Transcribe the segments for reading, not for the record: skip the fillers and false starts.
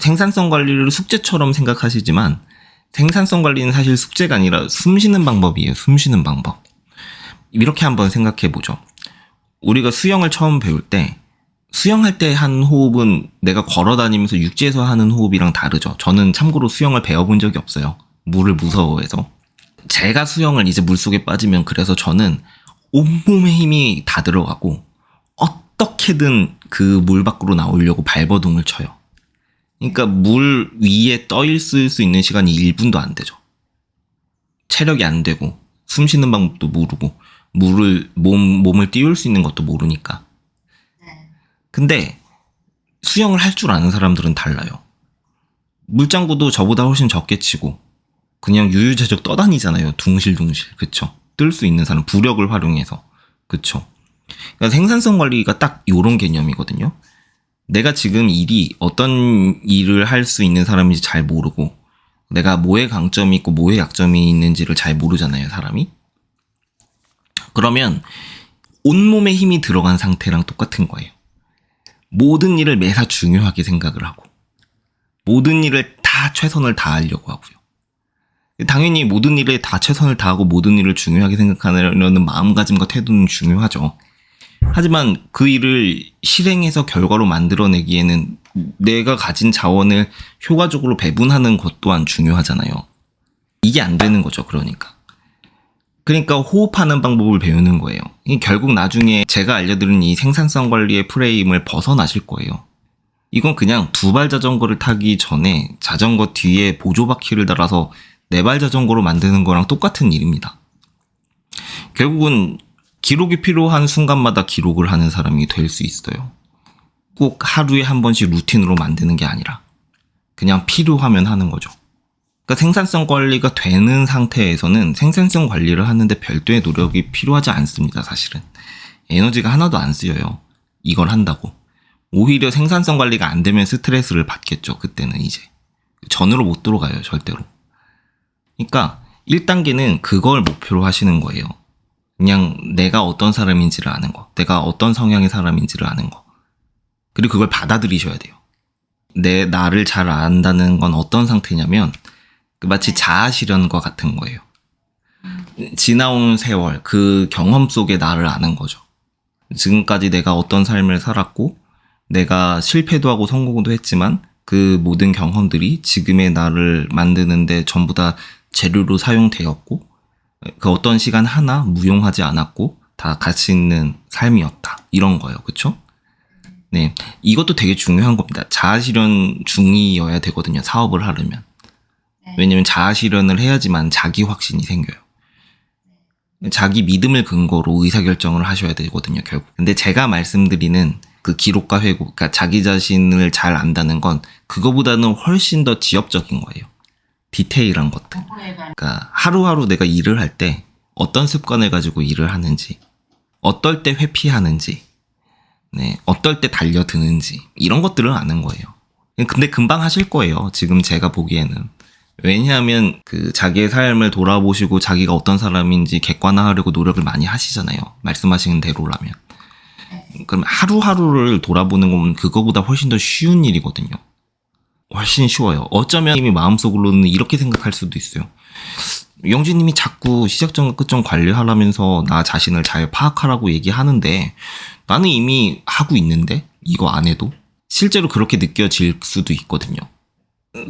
생산성 관리를 숙제처럼 생각하시지만 생산성 관리는 사실 숙제가 아니라 숨쉬는 방법이에요. 숨쉬는 방법. 이렇게 한번 생각해 보죠. 우리가 수영을 처음 배울 때 수영할 때 한 호흡은 내가 걸어 다니면서 육지에서 하는 호흡이랑 다르죠. 저는 참고로 수영을 배워본 적이 없어요. 물을 무서워해서. 제가 수영을 이제 물속에 빠지면 그래서 저는 온몸에 힘이 다 들어가고 어떻게든 그 물 밖으로 나오려고 발버둥을 쳐요. 그러니까 물 위에 떠 있을 수 있는 시간이 1분도 안 되죠. 체력이 안 되고 숨 쉬는 방법도 모르고 몸을 띄울 수 있는 것도 모르니까. 근데 수영을 할 줄 아는 사람들은 달라요. 물장구도 저보다 훨씬 적게 치고 그냥 유유자적 떠다니잖아요. 둥실둥실. 그쵸? 뜰 수 있는 사람, 부력을 활용해서. 그쵸? 그러니까 생산성 관리가 딱 요런 개념이거든요. 내가 지금 일이 어떤 일을 할 수 있는 사람인지 잘 모르고 내가 뭐에 강점이 있고 뭐에 약점이 있는지를 잘 모르잖아요, 사람이. 그러면 온몸에 힘이 들어간 상태랑 똑같은 거예요. 모든 일을 매사 중요하게 생각을 하고 모든 일을 다 최선을 다하려고 하고요. 당연히 모든 일에 다 최선을 다하고 모든 일을 중요하게 생각하려는 마음가짐과 태도는 중요하죠. 하지만 그 일을 실행해서 결과로 만들어내기에는 내가 가진 자원을 효과적으로 배분하는 것 또한 중요하잖아요. 이게 안 되는 거죠, 그러니까. 그러니까 호흡하는 방법을 배우는 거예요. 결국 나중에 제가 알려드린 이 생산성 관리의 프레임을 벗어나실 거예요. 이건 그냥 두발 자전거를 타기 전에 자전거 뒤에 보조바퀴를 달아서 네발 자전거로 만드는 거랑 똑같은 일입니다. 결국은 기록이 필요한 순간마다 기록을 하는 사람이 될 수 있어요. 꼭 하루에 한 번씩 루틴으로 만드는 게 아니라 그냥 필요하면 하는 거죠. 그러니까 생산성 관리가 되는 상태에서는 생산성 관리를 하는데 별도의 노력이 필요하지 않습니다, 사실은. 에너지가 하나도 안 쓰여요. 이걸 한다고. 오히려 생산성 관리가 안 되면 스트레스를 받겠죠, 그때는 이제. 전으로 못 들어가요, 절대로. 그러니까 1단계는 그걸 목표로 하시는 거예요. 그냥 내가 어떤 사람인지를 아는 거, 내가 어떤 성향의 사람인지를 아는 거. 그리고 그걸 받아들이셔야 돼요. 나를 잘 안다는 건 어떤 상태냐면 마치 자아 실현과 같은 거예요. 지나온 세월, 그 경험 속에 나를 아는 거죠. 지금까지 내가 어떤 삶을 살았고 내가 실패도 하고 성공도 했지만 그 모든 경험들이 지금의 나를 만드는데 전부 다 재료로 사용되었고 그 어떤 시간 하나 무용하지 않았고 다 가치 있는 삶이었다. 이런 거예요. 그쵸? 네. 이것도 되게 중요한 겁니다. 자아실현 중이어야 되거든요. 사업을 하려면. 왜냐면 자아실현을 해야지만 자기 확신이 생겨요. 자기 믿음을 근거로 의사결정을 하셔야 되거든요. 결국. 근데 제가 말씀드리는 그 기록과 회고, 그러니까 자기 자신을 잘 안다는 건 그거보다는 훨씬 더 지엽적인 거예요. 디테일한 것들. 그러니까 하루하루 내가 일을 할 때 어떤 습관을 가지고 일을 하는지, 어떨 때 회피하는지, 네, 어떨 때 달려드는지 이런 것들을 아는 거예요. 근데 금방 하실 거예요. 지금 제가 보기에는. 왜냐하면 그 자기의 삶을 돌아보시고 자기가 어떤 사람인지 객관화하려고 노력을 많이 하시잖아요. 말씀하시는 대로라면. 그럼 하루하루를 돌아보는 건 그거보다 훨씬 더 쉬운 일이거든요. 훨씬 쉬워요. 어쩌면 이미 마음속으로는 이렇게 생각할 수도 있어요. 영진님이 자꾸 시작점과 끝점 관리하라면서 나 자신을 잘 파악하라고 얘기하는데 나는 이미 하고 있는데 이거 안 해도 실제로 그렇게 느껴질 수도 있거든요.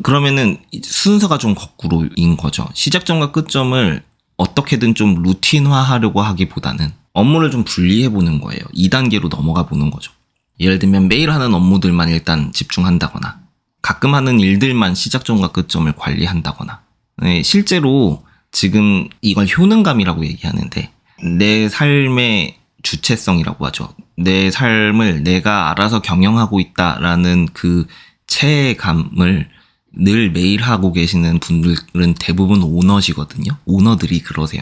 그러면은 순서가 좀 거꾸로인 거죠. 시작점과 끝점을 어떻게든 좀 루틴화하려고 하기보다는 업무를 좀 분리해보는 거예요. 2단계로 넘어가 보는 거죠. 예를 들면 매일 하는 업무들만 일단 집중한다거나 가끔 하는 일들만 시작점과 끝점을 관리한다거나. 네, 실제로 지금 이걸 효능감이라고 얘기하는데 내 삶의 주체성이라고 하죠. 내 삶을 내가 알아서 경영하고 있다라는 그 체감을 늘 매일 하고 계시는 분들은 대부분 오너시거든요. 오너들이 그러세요.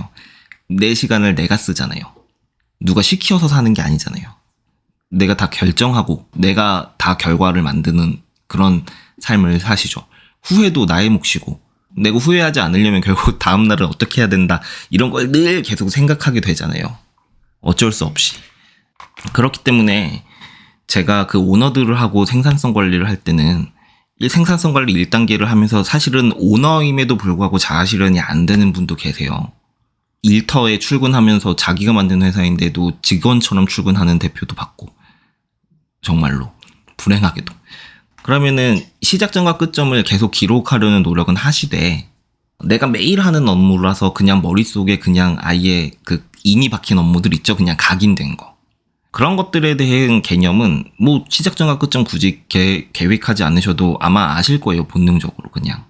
내 시간을 내가 쓰잖아요. 누가 시켜서 사는 게 아니잖아요. 내가 다 결정하고 내가 다 결과를 만드는 그런 삶을 사시죠. 후회도 나의 몫이고 내가 후회하지 않으려면 결국 다음 날은 어떻게 해야 된다 이런 걸 늘 계속 생각하게 되잖아요. 어쩔 수 없이. 그렇기 때문에 제가 그 오너들을 하고 생산성 관리를 할 때는 생산성 관리 1단계를 하면서 사실은 오너임에도 불구하고 자아 실현이 안 되는 분도 계세요. 일터에 출근하면서 자기가 만든 회사인데도 직원처럼 출근하는 대표도 봤고, 정말로 불행하게도. 그러면은 시작점과 끝점을 계속 기록하려는 노력은 하시되, 내가 매일 하는 업무라서 그냥 머릿속에 그냥 아예 그 인이 박힌 업무들 있죠. 그냥 각인된 거. 그런 것들에 대한 개념은 뭐 시작점과 끝점 굳이 계획하지 않으셔도 아마 아실 거예요. 본능적으로 그냥.